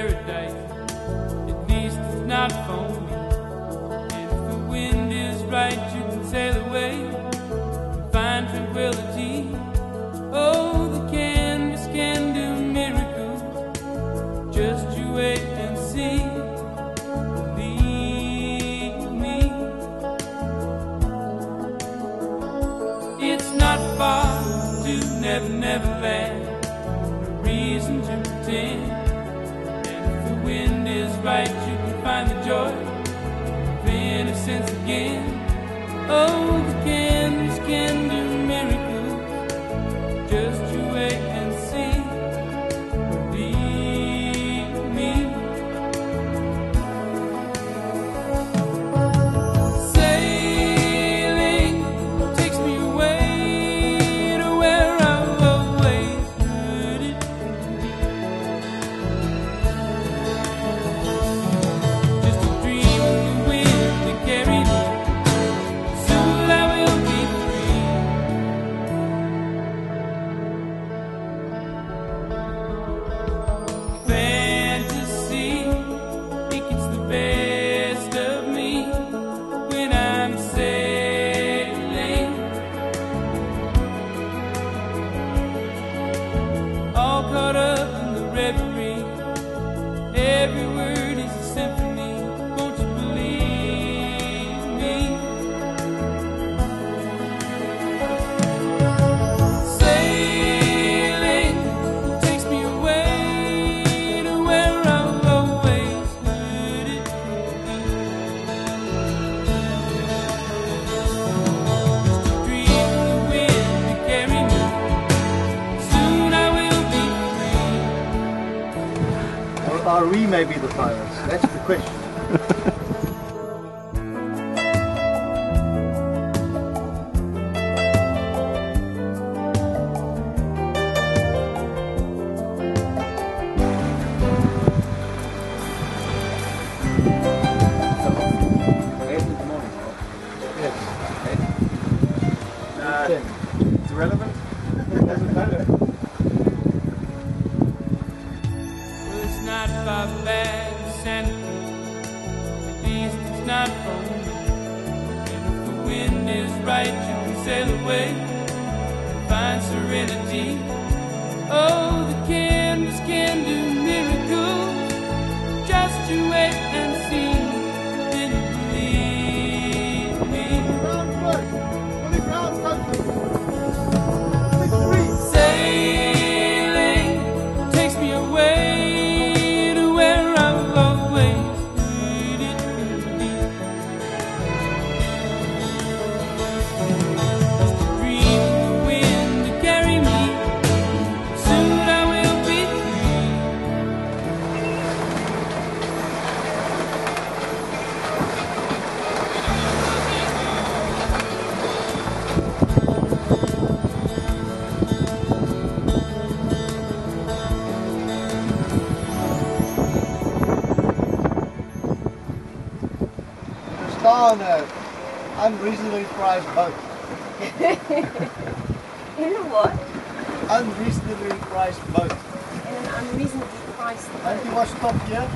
paradise. At least it's not for me. And if the wind is right, you can sail away and find tranquility. Oh, the canvas can do miracles. Just you wait and see. Believe me. It's not far to Never Never Land. No reason to pretend. And if the wind is right, you can find the joy of innocence again. Oh, the canvas can do miracles. Just you wait and see. Believe me. Sailing takes me away to where I've always heard it. Just a dream of the wind that carried me. Soon I will be free. Fantasy, it gets the best of me when I'm sailing. All caught up in the reverie. Every word is a symphony. Won't you believe me? Sailing takes me away to where I've always heard it. Just a dream of the wind to carry me. Soon I will be free. Or are we maybe the pirates? That's the question. It's irrelevant. It doesn't matter. Well, it's not far back to Santa Cruz. At least it's not for me. And if the wind is right, you can sail away and find serenity. Oh, the canvas can do miracles. Just you wait and see. Then you believe me. Sailing takes me away to where I've always heard it to be. Just a dream of the wind to carry me. Soon I will be Star on an unreasonably priced boat. In a what? Unreasonably priced boat. In an unreasonably priced Haven't you boat. watched Top Gear?